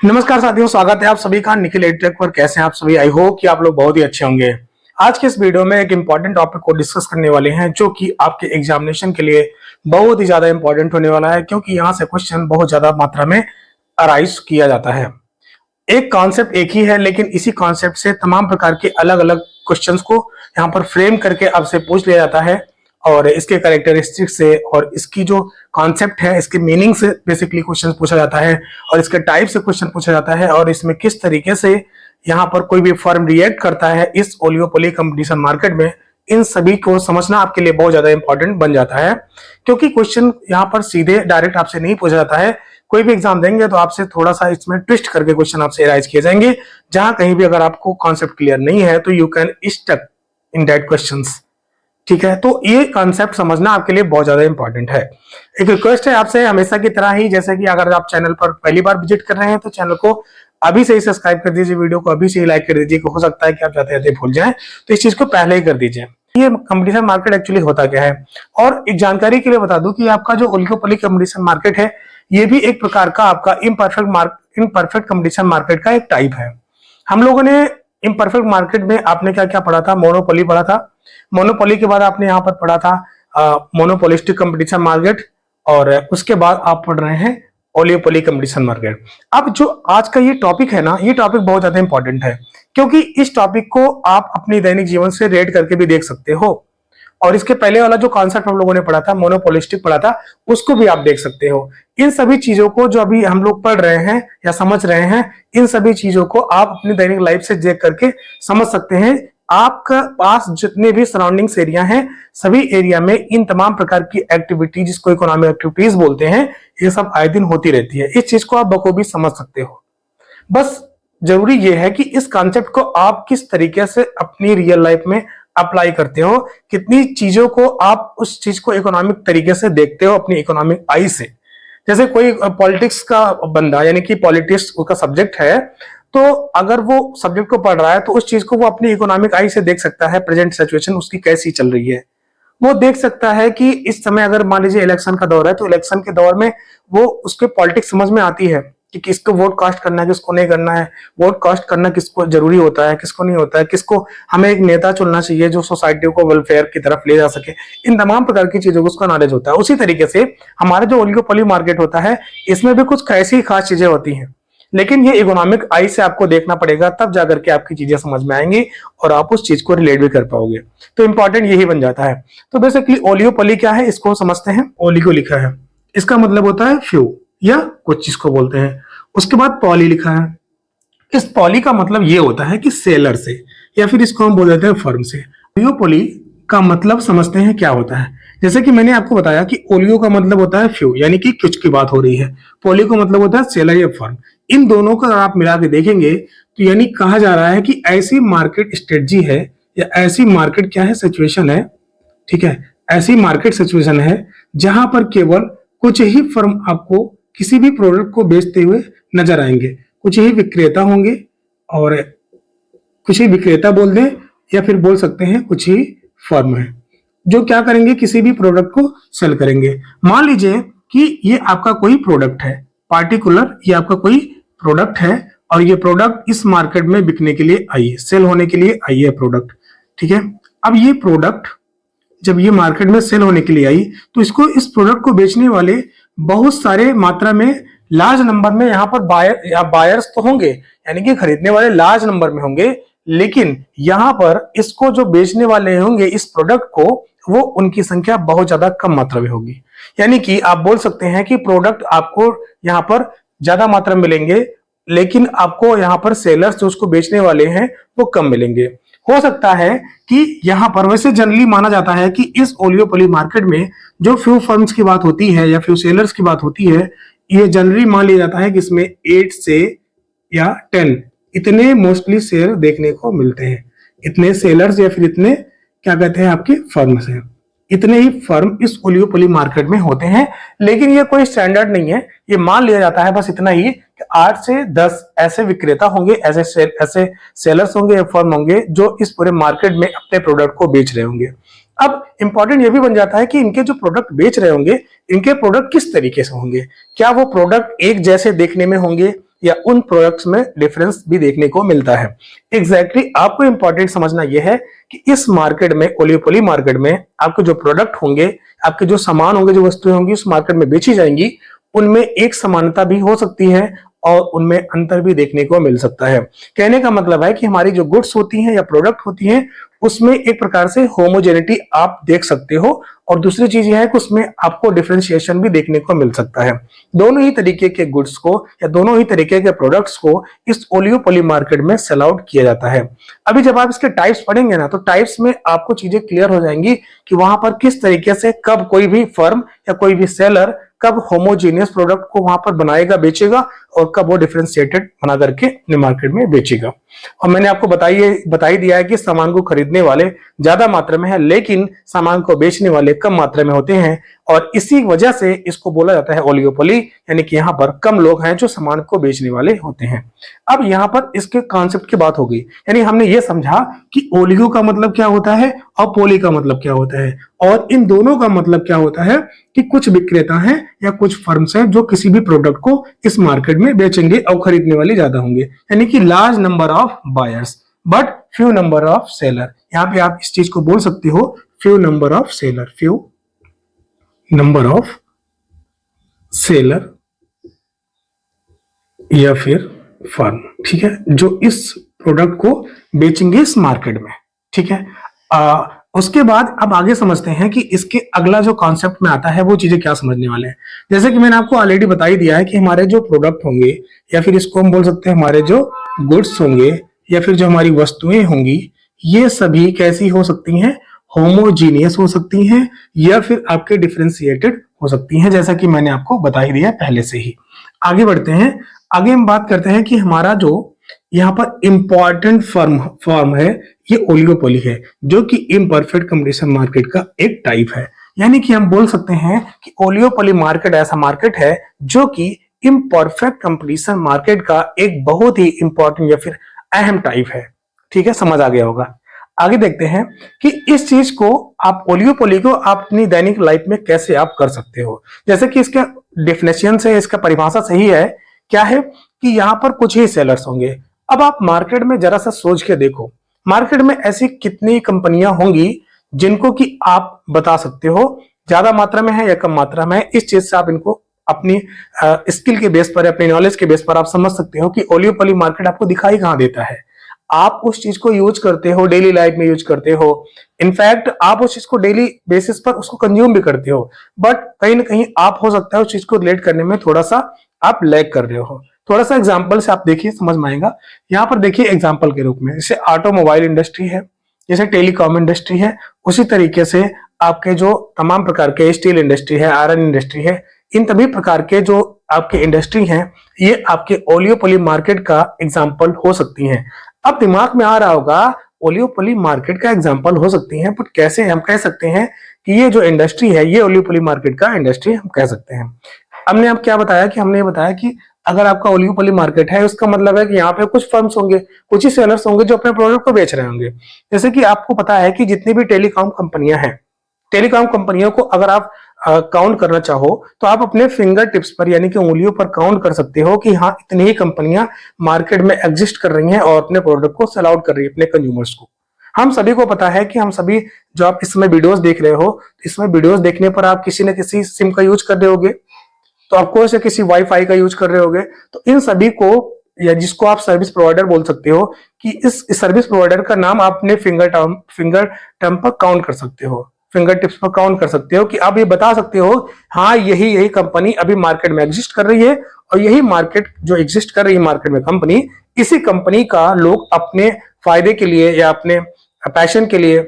नमस्कार साथियों, स्वागत है आप सभी का निखिल एडटेक पर। कैसे हैं आप सभी? आई होप कि आप लोग बहुत ही अच्छे होंगे। आज के इस वीडियो में एक इंपॉर्टेंट टॉपिक को डिस्कस करने वाले हैं जो कि आपके एग्जामिनेशन के लिए बहुत ही ज्यादा इंपॉर्टेंट होने वाला है, क्योंकि यहाँ से क्वेश्चन बहुत ज्यादा मात्रा में अराइज किया जाता है। एक कॉन्सेप्ट एक ही है, लेकिन इसी कॉन्सेप्ट से तमाम प्रकार के अलग अलग क्वेश्चंस को यहाँ पर फ्रेम करके आपसे पूछ लिया जाता है, और इसके कैरेक्टरिस्टिक से और इसकी जो कॉन्सेप्ट है, इसके मीनिंग से बेसिकली क्वेश्चन पूछा जाता है, और इसके टाइप से क्वेश्चन पूछा जाता है, और इसमें किस तरीके से यहाँ पर कोई भी फर्म रिएक्ट करता है इस ओलिगोपोली कंपटीशन मार्केट में। इन सभी को समझना आपके लिए बहुत ज्यादा इंपॉर्टेंट बन जाता है, क्योंकि क्वेश्चन यहाँ पर सीधे डायरेक्ट आपसे नहीं पूछा जाता है। कोई भी एग्जाम देंगे तो आपसे थोड़ा सा इसमें ट्विस्ट करके क्वेश्चन आपसे राइज किए जाएंगे, जहां कहीं भी अगर आपको कॉन्सेप्ट क्लियर नहीं है तो you can stuck in that questions. ठीक है, तो ये कॉन्सेप्ट समझना आपके लिए बहुत ज्यादा इंपॉर्टेंट है। एक रिक्वेस्ट है आपसे, हमेशा की तरह ही, जैसे कि अगर आप चैनल पर पहली बार विजिट कर रहे हैं तो चैनल को अभी से ही सब्सक्राइब कर दीजिए, वीडियो को अभी से ही लाइक कर दीजिए। हो सकता है कि आप जाते जाते भूल जाएं, तो इस चीज को पहले ही कर दीजिए। ये कंपटीशन मार्केट एक्चुअली होता क्या है, और एक जानकारी के लिए बता दूं कि आपका जो ओलिगोपोली कंपटीशन मार्केट है, ये भी एक प्रकार का आपका इम्परफेक्ट कंपटीशन मार्केट का एक टाइप है। हम लोगों ने इम्परफेक्ट मार्केट में आपने क्या क्या पढ़ा था? मोनोपोली पढ़ा था। मोनोपोली के बाद आपने यहाँ पर पढ़ा था मोनोपोलिस्टिक कंपटीशन मार्केट, और उसके बाद आप पढ़ रहे हैं ओलिगोपोली कंपटीशन मार्केट। अब जो आज का ये टॉपिक है ना, ये टॉपिक बहुत ज्यादा इंपॉर्टेंट है, क्योंकि इस टॉपिक को आप अपनी दैनिक जीवन से रेट करके भी देख सकते हो, और इसके पहले वाला जो कॉन्सेप्ट हम लोगों ने पढ़ा था, मोनोपोलिस्टिक पढ़ा था, उसको भी आप देख सकते हो। इन सभी चीजों को जो अभी हम लोग पढ़ रहे हैं या समझ रहे हैं, इन सभी चीजों को आप अपनी दैनिक लाइफ से देख करके समझ सकते हैं। आपका पास जितने भी सराउंडिंग्स एरिया हैं, सभी एरिया में इन तमाम प्रकार की एक्टिविटी, जिसको इकोनॉमिक एक्टिविटीज बोलते हैं, ये सब आए दिन होती रहती है। इस चीज को आप बखूबी समझ सकते हो। बस जरूरी ये है कि इस कॉन्सेप्ट को आप किस तरीके से अपनी रियल लाइफ में अप्लाई करते हो, कितनी चीजों को आप उस चीज को इकोनॉमिक तरीके से देखते हो अपनी इकोनॉमिक आई से। जैसे कोई पॉलिटिक्स का बंदा, यानी कि पॉलिटिक्स उसका सब्जेक्ट है, तो अगर वो सब्जेक्ट को पढ़ रहा है तो उस चीज को वो अपनी इकोनॉमिक आई से देख सकता है। प्रेजेंट सिचुएशन उसकी कैसी चल रही है, वो देख सकता है कि इस समय अगर मान लीजिए इलेक्शन का दौर है, तो इलेक्शन के दौर में वो उसके पॉलिटिक्स समझ में आती है कि किसको वोट कास्ट करना है, किसको नहीं करना है, वोट कास्ट करना किसको जरूरी होता है, किसको नहीं होता है, किसको हमें एक नेता चुनना चाहिए जो सोसाइटी को वेलफेयर की तरफ ले जा सके। इन तमाम प्रकार की चीजों को उसका नॉलेज होता है। उसी तरीके से हमारा जो ओलिगोपोली मार्केट होता है, इसमें भी कुछ ऐसी खास चीजें होती हैं, लेकिन ये इकोनॉमिक आई से आपको देखना पड़ेगा, तब जाकर के आपकी चीजें समझ में आएंगी और आप उस चीज को रिलेट भी कर पाओगे। तो इंपॉर्टेंट यही बन जाता है। तो बेसिकली ओलिगोपोली क्या है, इसको समझते हैं। ओलिगो लिखा है, इसका मतलब होता है फ्यू या कुछ चीज को बोलते हैं। उसके बाद पॉली लिखा है, इस पॉली का मतलब ये होता है कि सेलर से, या फिर इसको हम बोल देते हैं फर्म से। ओलिगोपोली का मतलब समझते हैं क्या होता है। जैसे कि मैंने आपको बताया कि ओलिगो का मतलब होता है फ्यू, यानी कि कुछ की बात हो रही है। पोली का मतलब होता है सेलर या फर्म। इन दोनों को अगर आप मिला के देखेंगे तो यानी कहा जा रहा है कि ऐसी मार्केट स्ट्रेटजी है, या ऐसी मार्केट क्या है, सिचुएशन है, ठीक है, ऐसी मार्केट सिचुएशन है जहां पर केवल कुछ ही फर्म आपको किसी भी प्रोडक्ट को बेचते हुए नजर आएंगे। कुछ ही विक्रेता होंगे, और कुछ ही विक्रेता बोल दें, या फिर बोल सकते हैं कुछ ही फर्म है जो क्या करेंगे, किसी भी प्रोडक्ट को सेल करेंगे। मान लीजिए कि ये आपका कोई प्रोडक्ट है, पार्टिकुलर ये आपका कोई प्रोडक्ट है, और ये प्रोडक्ट इस मार्केट में बिकने के लिए आई है, सेल होने के लिए आई है प्रोडक्ट, ठीक है। अब ये प्रोडक्ट जब ये मार्केट में सेल होने के लिए आई, तो इसको, इस प्रोडक्ट को बेचने वाले बहुत सारे मात्रा में, लार्ज नंबर में यहाँ पर बायर या बायर्स तो होंगे, यानी कि खरीदने वाले लार्ज नंबर में होंगे, लेकिन यहाँ पर इसको जो बेचने वाले होंगे इस प्रोडक्ट को, वो उनकी संख्या बहुत ज्यादा कम मात्रा में होगी। यानी कि आप बोल सकते हैं कि प्रोडक्ट आपको यहाँ पर ज्यादा मात्रा में मिलेंगे, लेकिन आपको यहाँ पर सेलर्स जो उसको बेचने वाले हैं वो कम मिलेंगे। हो सकता है कि यहाँ पर, वैसे जनरली माना जाता है कि इस ओलिगोपोली मार्केट में जो फ्यू फर्म्स की बात होती है या फ्यू सेलर्स की बात होती है, ये जनरली मान लिया जाता है कि इसमें 8 से या 10 इतने मोस्टली शेयर देखने को मिलते हैं। इतने सेलर्स या फिर इतने क्या कहते हैं आपके फर्म्स हैं, इतने ही फर्म इस ओलिगोपोली मार्केट में होते हैं। लेकिन ये कोई स्टैंडर्ड नहीं है, ये मान लिया जाता है बस इतना ही कि 8 से 10 ऐसे विक्रेता होंगे, ऐसे सेलर्स होंगे या फर्म होंगे जो इस पूरे मार्केट में अपने प्रोडक्ट को बेच रहे होंगे। अब इंपॉर्टेंट ये भी बन जाता है कि इनके जो प्रोडक्ट बेच रहे होंगे, इनके प्रोडक्ट किस तरीके से होंगे। क्या वो प्रोडक्ट एक जैसे देखने में होंगे, या उन प्रोडक्ट्स में डिफरेंस भी देखने को मिलता है। एग्जैक्टली आपको इंपॉर्टेंट समझना यह है कि इस मार्केट में, ओलिगोपोली मार्केट में, आपके जो प्रोडक्ट होंगे, आपके जो सामान होंगे, जो वस्तुएं होंगी उस मार्केट में बेची जाएंगी, उनमें एक समानता भी हो सकती है और उनमें अंतर भी देखने को मिल सकता है। कहने का मतलब है कि हमारी जो गुड्स होती हैं या प्रोडक्ट होती हैं उसमें एक प्रकार से होमोजेनिटी आप देख सकते हो, और दूसरी चीज यह है कि उसमें आपको डिफरेंशिएशन भी देखने को मिल सकता है। दोनों ही तरीके के गुड्स को या दोनों ही तरीके के प्रोडक्ट्स को इस ओलिगोपोली मार्केट में सेल आउट किया जाता है। अभी जब आप इसके टाइप्स पढ़ेंगे ना, तो टाइप्स में आपको चीजें क्लियर हो जाएंगी कि वहां पर किस तरीके से कब कोई भी फर्म या कोई भी सेलर कब होमोजीनियस प्रोडक्ट को वहां पर बनाएगा, बेचेगा, और कब वो डिफरेंशिएटेड बना करके अपने मार्केट में बेचेगा। और मैंने आपको बता ही दिया है कि सामान को खरीदने वाले ज्यादा मात्रा में है, लेकिन सामान को बेचने वाले कम मात्रा में होते हैं, और इसी वजह से इसको बोला जाता है ओलिगोपोली, यानी कि यहाँ पर कम लोग हैं जो सामान को बेचने वाले होते हैं। अब यहाँ पर इसके कॉन्सेप्ट की बात हो गई, यानी हमने ये समझा कि ओलिगो का मतलब क्या होता है और पोली का मतलब क्या होता है, और इन दोनों का मतलब क्या होता है कि कुछ विक्रेता हैं या कुछ फर्म्स हैं जो किसी भी प्रोडक्ट को इस मार्केट में बेचेंगे और खरीदने वाले ज्यादा होंगे, यानी कि large number of buyers but few number of seller. यहाँ पे आप इस चीज को बोल सकते हो few number of seller, few number of seller या फिर फर्म, ठीक है, जो इस प्रोडक्ट को बेचेंगे इस मार्केट में, ठीक है। उसके बाद अब आगे समझते हैं कि इसके अगला जो कॉन्सेप्ट में आता है वो चीजें क्या समझने वाले हैं। जैसे कि मैंने आपको ऑलरेडी बता ही दिया है कि हमारे जो प्रोडक्ट होंगे या फिर इसको हम बोल सकते हैं हमारे जो गुड्स होंगे या फिर जो हमारी वस्तुएं होंगी, ये सभी कैसी हो सकती हैं, होमोजीनियस हो सकती हैं या फिर आपके डिफरेंशिएटेड हो सकती हैं, जैसा कि मैंने आपको बता ही दिया पहले से ही। आगे बढ़ते हैं, आगे हम बात करते हैं कि हमारा जो यहाँ पर इंपॉर्टेंट फॉर्म है ये ओलिगोपोली है, जो कि इम्परफेक्ट कंपटीशन मार्केट का एक टाइप है। यानी कि हम बोल सकते हैं कि ओलिगोपोली मार्केट ऐसा मार्केट है जो कि इम्परफेक्ट कंपटीशन मार्केट का एक बहुत ही इंपॉर्टेंट या फिर अहम टाइप है। ठीक है, समझ आ गया होगा। आगे देखते हैं कि इस चीज को आप ओलिगोपोली को आप अपनी दैनिक लाइफ में कैसे आप कर सकते हो। जैसे कि इसका डेफिनेशन से इसका परिभाषा सही है, क्या है कि यहाँ पर कुछ ही सेलर्स होंगे। अब आप मार्केट में जरा सा सोच के देखो, मार्केट में ऐसी कितनी कंपनियां होंगी जिनको कि आप बता सकते हो ज्यादा मात्रा में है या कम मात्रा में है। इस चीज से आप इनको अपनी स्किल के बेस पर, अपनी नॉलेज के बेस पर आप समझ सकते हो कि ओलिगोपोली मार्केट आपको दिखाई कहां देता है। आप उस चीज को यूज करते हो, डेली लाइफ में यूज करते हो, इनफैक्ट आप उस चीज को डेली बेसिस पर उसको कंज्यूम भी करते हो, बट कहीं ना कहीं आप हो सकता है उस चीज को रिलेट करने में थोड़ा सा आप लैग कर रहे हो। थोड़ा सा एग्जाम्पल से आप देखिए, समझ में आएगा। यहाँ पर देखिए एग्जाम्पल के रूप में, जैसे ऑटोमोबाइल इंडस्ट्री है, जैसे टेलीकॉम इंडस्ट्री है, उसी तरीके से आपके जो तमाम प्रकार के स्टील इंडस्ट्री है, आयरन इंडस्ट्री है, इन सभी प्रकार के जो आपके इंडस्ट्री हैं, ये आपके ओलिगोपोली मार्केट का एग्जाम्पल हो सकती हैं। अब दिमाग में आ रहा होगा ओलिगोपोली मार्केट का एग्जाम्पल हो सकती हैं, बट कैसे हम कह सकते हैं कि ये जो इंडस्ट्री है ये ओलिगोपोली मार्केट का इंडस्ट्री हम कह सकते हैं। हमने अब क्या बताया कि हमने बताया कि अगर आपका ओलिगोपोली मार्केट है, उसका मतलब है कि यहाँ पे कुछ फर्म्स होंगे, कुछ ही सेलर्स होंगे जो अपने प्रोडक्ट को बेच रहे होंगे। जैसे कि आपको पता है कि जितनी भी टेलीकॉम कंपनियां हैं, टेलीकॉम कंपनियों को अगर आप काउंट करना चाहो तो आप अपने फिंगर टिप्स पर यानी कि उंगलियों पर काउंट कर सकते हो कि हाँ इतनी ही कंपनियां मार्केट में एग्जिस्ट कर रही हैं और अपने प्रोडक्ट को सेल आउट कर रही है अपने कंज्यूमर्स को। हम सभी को पता है कि हम सभी जो आप इस समय वीडियोस देख रहे हो, इसमें वीडियोस देखने पर आप किसी न किसी सिम का यूज कर रहे होगे, तो आपको से किसी वाईफाई का यूज कर रहे होगे। तो इन सभी को या जिसको आप सर्विस प्रोवाइडर बोल सकते हो कि इस सर्विस प्रोवाइडर का नाम आप अपने फिंगर टर्म पर काउंट कर सकते हो, फिंगर टिप्स पर काउंट कर सकते हो कि आप ये बता सकते हो हाँ यही कंपनी अभी मार्केट में एग्जिस्ट कर रही है, और यही मार्केट जो एग्जिस्ट कर रही है मार्केट में कंपनी, इसी कंपनी का लोग अपने फायदे के लिए या अपने पैशन के लिए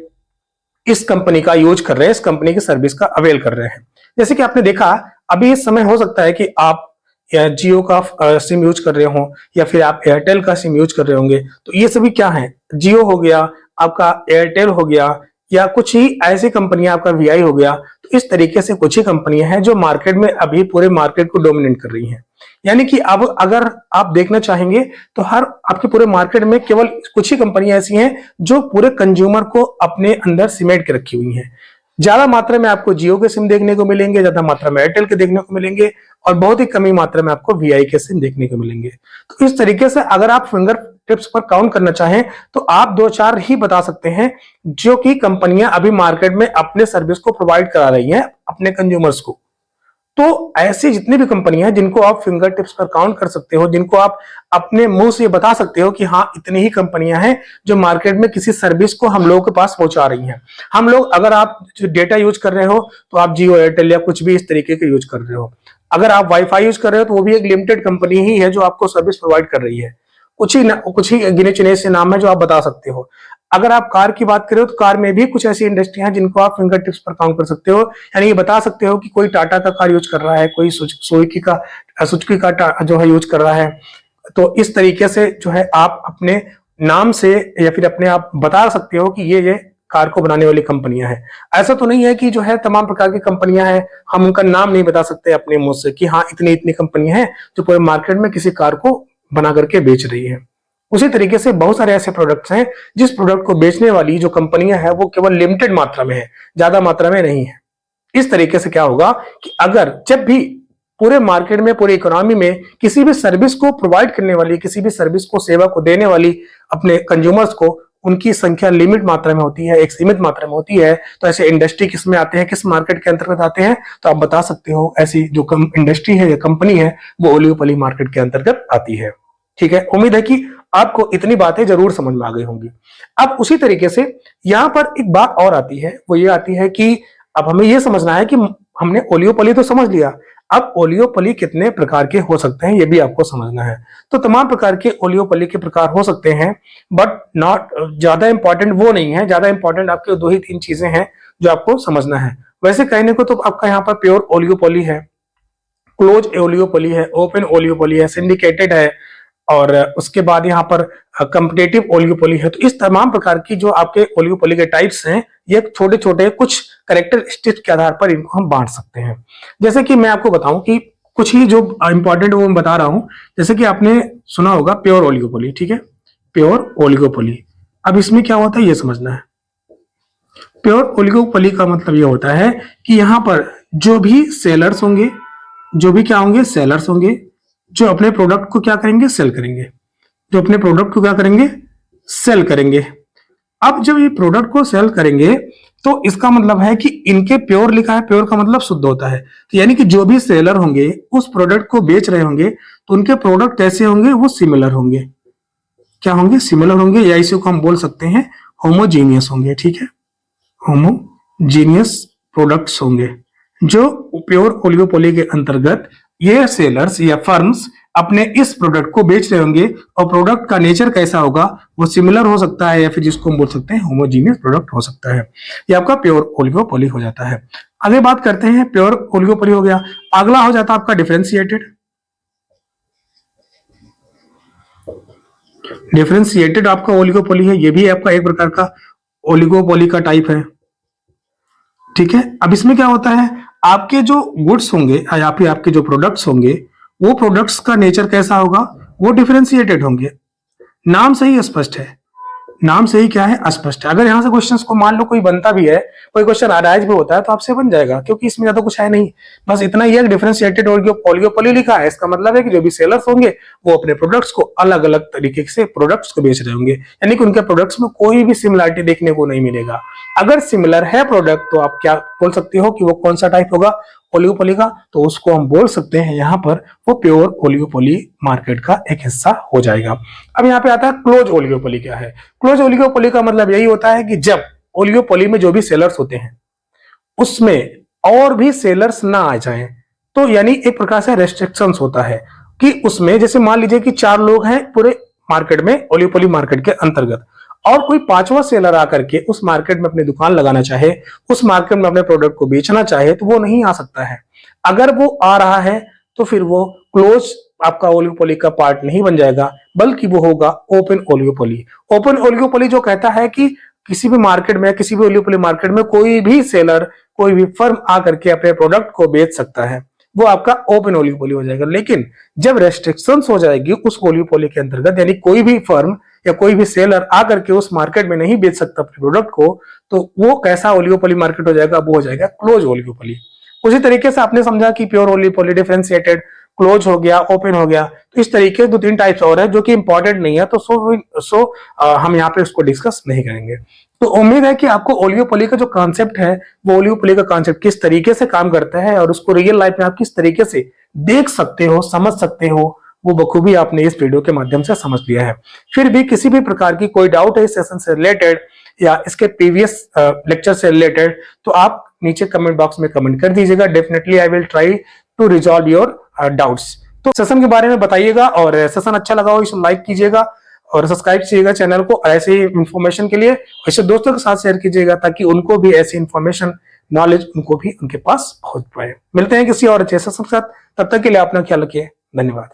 इस कंपनी का यूज कर रहे हैं, इस कंपनी की सर्विस का अवेल कर रहे हैं। जैसे कि आपने देखा अभी इस समय हो सकता है कि आप जियो का सिम यूज कर रहे हो या फिर आप एयरटेल का सिम यूज कर रहे होंगे। तो ये सभी क्या है, जियो हो गया, आपका एयरटेल हो गया, या कुछ ही ऐसी कंपनियां, आपका वीआई हो गया। तो इस तरीके से कुछ ही कंपनियां हैं जो मार्केट में अभी पूरे मार्केट को डोमिनेट कर रही हैं। यानी कि अब अगर आप देखना चाहेंगे तो हर आपके पूरे मार्केट में केवल कुछ ही कंपनियां ऐसी हैं जो पूरे कंज्यूमर को अपने अंदर सिमेट के रखी हुई हैं। ज्यादा मात्रा में आपको जियो के सिम देखने को मिलेंगे, ज्यादा मात्रा में एयरटेल के देखने को मिलेंगे, और बहुत ही कमी मात्रा में आपको वीआई के सिम देखने को मिलेंगे। तो इस तरीके से अगर आप फिंगर टिप्स पर काउंट करना चाहें तो आप दो चार ही बता सकते हैं जो कि कंपनियां अभी मार्केट में अपने सर्विस को प्रोवाइड करा रही हैं अपने कंज्यूमर्स को। तो ऐसी जितनी भी कंपनियां हैं जिनको आप फिंगर टिप्स पर काउंट कर सकते हो, जिनको आप अपने मुंह से बता सकते हो कि हाँ इतनी ही कंपनियां हैं जो मार्केट में किसी सर्विस को हम लोगों के पास पहुंचा रही हैं। हम लोग, अगर आप जो डेटा यूज कर रहे हो तो आप जियो, एयरटेल या कुछ भी इस तरीके के यूज कर रहे हो। अगर आप वाईफाई यूज कर रहे हो तो वो भी एक लिमिटेड कंपनी ही है जो आपको सर्विस प्रोवाइड कर रही है। कुछ ही गिने चुने से नाम है जो आप बता सकते हो। अगर आप कार की बात करें तो कार में भी कुछ ऐसी इंडस्ट्री हैं जिनको आप फिंगर टिप्स पर काउंट कर सकते हो। यानी ये बता सकते हो कि कोई टाटा का कार यूज कर रहा है, कोई सुजुकी का जो है यूज कर रहा है। तो इस तरीके से जो है आप अपने नाम से या फिर अपने आप बता सकते हो कि ये कार को बनाने वाली कंपनियां हैं। ऐसा तो नहीं है कि जो है तमाम प्रकार की कंपनियां हैं हम उनका नाम नहीं बता सकते अपने मुंह से कि हाँ इतनी इतनी कंपनियां हैं जो पूरे मार्केट में किसी कार को बना करके बेच रही है। उसी तरीके से बहुत सारे ऐसे प्रोडक्ट्स हैं जिस प्रोडक्ट को बेचने वाली जो कंपनियां हैं वो केवल लिमिटेड मात्रा में है, ज्यादा मात्रा में नहीं है। इस तरीके से क्या होगा कि अगर जब भी पूरे मार्केट में, पूरी इकोनॉमी में किसी भी सर्विस को प्रोवाइड करने वाली, किसी भी सर्विस को, सेवा को देने वाली अपने कंज्यूमर्स को, उनकी संख्या लिमिट मात्रा में होती है, एक सीमित मात्रा में होती है, तो ऐसे इंडस्ट्री किस में आते हैं, किस मार्केट के अंतर्गत आते हैं, तो आप बता सकते हो ऐसी जो इंडस्ट्री है या कंपनी है वो ओलिगोपोली मार्केट के अंतर्गत आती है। ठीक है, उम्मीद है कि आपको इतनी बातें जरूर समझ में आ गई होंगी। अब उसी तरीके से यहां पर एक बात और आती है, वो ये आती है कि अब हमें यह समझना है कि हमने ओलिगोपोली तो समझ लिया, अब ओलिगोपोली कितने प्रकार के हो सकते हैं ये भी आपको समझना है। तो तमाम प्रकार के ओलिगोपोली के प्रकार हो सकते हैं, बट नॉट ज्यादा इंपॉर्टेंट वो नहीं है। ज्यादा इंपॉर्टेंट आपके दो ही तीन चीजें हैं जो आपको समझना है। वैसे कहने को तो आपका यहाँ पर प्योर ओलिगोपोली है, क्लोज ओलिगोपोली है, ओपन ओलिगोपोली है, सिंडिकेटेड है, और उसके बाद यहाँ पर कम्पिटेटिव ओलिगोपोली है। तो इस तमाम प्रकार की जो आपके ओलिगोपोली के टाइप्स हैं ये छोटे छोटे कुछ कैरेक्टरिस्टिक्स के आधार पर इनको हम बांट सकते हैं। जैसे कि मैं आपको बताऊं कि कुछ ही जो इंपॉर्टेंट वो मैं बता रहा हूं। जैसे कि आपने सुना होगा प्योर ओलिगोपोली, ठीक है, प्योर ओलिगोपोली। अब इसमें क्या होता है ये समझना है। प्योर ओलिगोपोली का मतलब ये होता है कि यहाँ पर जो भी सेलर्स होंगे, जो भी क्या होंगे, सेलर्स होंगे, जो अपने प्रोडक्ट को क्या करेंगे, सेल करेंगे, जो अपने प्रोडक्ट को क्या करेंगे, सेल करेंगे। अब जब ये प्रोडक्ट को सेल करेंगे तो इसका मतलब है कि इनके प्योर लिखा है, प्योर का मतलब शुद्ध होता है। तो यानी कि जो भी सेलर होंगे उस प्रोडक्ट को बेच रहे होंगे तो उनके प्रोडक्ट कैसे होंगे, वो सिमिलर होंगे। क्या होंगे, सिमिलर होंगे, या इसी को हम बोल सकते हैं होमोजीनियस होंगे। ठीक है, होमोजीनियस प्रोडक्ट्स होंगे जो प्योर ओलिगोपोली के अंतर्गत ये सेलर्स या फर्म्स अपने इस प्रोडक्ट को बेच रहे होंगे, और प्रोडक्ट का नेचर कैसा होगा, वो सिमिलर हो सकता है या फिर जिसको हम बोल सकते हैं होमोजीनियस प्रोडक्ट हो सकता है। ये आपका प्योर ओलिगोपोली हो जाता है। आगे बात करते हैं, प्योर ओलिगोपोली हो गया। अगला हो जाता है आपका डिफरेंशिएटेड। डिफरेंशिएटेड आपका ओलिगोपोली है, ये भी आपका एक प्रकार का ओलिगोपोली का टाइप है। ठीक है, अब इसमें क्या होता है, आपके जो गुड्स होंगे या फिर आपके जो प्रोडक्ट्स होंगे वो प्रोडक्ट्स का नेचर कैसा होगा, वो डिफरेंशिएटेड होंगे। नाम से ही स्पष्ट है, नाम से ही क्या है, स्पष्ट है। अगर यहां से क्वेश्चंस को मान लो कोई बनता भी है, कोई क्वेश्चन अराइज भी होता है तो आपसे बन जाएगा, क्योंकि इसमें ज्यादा कुछ है नहीं। बस इतना ही है, डिफरेंशिएटेड ओलिगोपोली लिखा है, इसका मतलब है कि जो भी सेलर्स होंगे वो अपने प्रोडक्ट्स को अलग अलग तरीके से प्रोडक्ट्स को बेच रहे होंगे, यानी कि उनके प्रोडक्ट्स में कोई भी सिमिलरिटी देखने को नहीं मिलेगा। अगर सिमिलर है प्रोडक्ट तो आप क्या बोल सकते हो कि वो कौन सा टाइप होगा ओलिगोपोली का, तो उसको हम बोल सकते हैं यहाँ पर वो प्योर ओलिगोपोली मार्केट का एक हिस्सा हो जाएगा। अब यहाँ पे आता है क्लोज ओलिगोपोली। क्या है क्लोज ओलिगोपोली का मतलब यही होता है कि जब ओलिगोपोली में जो भी सेलर्स होते हैं उसमें और भी सेलर्स ना आ जाएं, तो यानी एक प्रकार से रेस्ट्रिक्शंस होता है कि उसमें जैसे मान लीजिए कि 4 लोग हैं पूरे मार्केट में, ओलिगोपोली मार्केट के अंतर्गत, और कोई 5वां सेलर आकर के उस मार्केट में अपनी दुकान लगाना चाहे, उस मार्केट में अपने प्रोडक्ट को बेचना चाहे, तो वो नहीं आ सकता है। अगर वो आ रहा है तो फिर वो क्लोज आपका ओलिगोपोली का पार्ट नहीं बन जाएगा, बल्कि वो होगा ओपन ओलिगोपोली। ओपन ओलिगोपोली जो कहता है कि किसी भी मार्केट में, किसी भी ओलिगोपोली मार्केट में कोई भी सेलर, कोई भी फर्म आकर के अपने प्रोडक्ट को बेच सकता है, वो आपका ओपन ओलिगोपोली हो जाएगा। लेकिन जब रेस्ट्रिक्शंस हो जाएगी उस ओलिगोपोली के अंतर्गत, यानी कोई भी फर्म या कोई भी सेलर आकर के उस मार्केट में नहीं बेच सकता अपने प्रोडक्ट को, तो वो कैसा ओलिगोपोली मार्केट हो जाएगा, वो हो जाएगा क्लोज ओलिगोपोली। उसी तरीके से आपने समझा कि प्योर ओलिगोपोली, डिफरेंशिएटेड, क्लोज हो गया, ओपन हो गया। तो इस तरीके दो तीन टाइप्स और है जो कि इंपॉर्टेंट नहीं है, तो हम यहाँ पे उसको डिस्कस नहीं करेंगे। तो उम्मीद है कि आपको ओलिगोपोली का जो कॉन्सेप्ट है, वो ओलिगोपोली का कॉन्सेप्ट किस तरीके से काम करता है और उसको रियल लाइफ में आप किस तरीके से देख सकते हो, समझ सकते हो, वो बखूबी आपने इस वीडियो के माध्यम से समझ लिया है। फिर भी किसी भी प्रकार की कोई डाउट है इस सेशन से रिलेटेड या इसके प्रीवियस लेक्चर से रिलेटेड, तो आप नीचे कमेंट बॉक्स में कमेंट कर दीजिएगा। Definitely I will try to resolve your doubts. तो सेशन के बारे में बताइएगा, और सेशन अच्छा लगा हो इसे लाइक कीजिएगा और सब्सक्राइब कीजिएगा चैनल को ऐसे ही इंफॉर्मेशन के लिए। इसे दोस्तों के साथ शेयर कीजिएगा ताकि उनको भी ऐसी इंफॉर्मेशन, नॉलेज उनको भी उनके पास पहुंच पाए। मिलते हैं किसी और अच्छे सेशन के साथ, तब तक के लिए अपना ख्याल रखिए। धन्यवाद।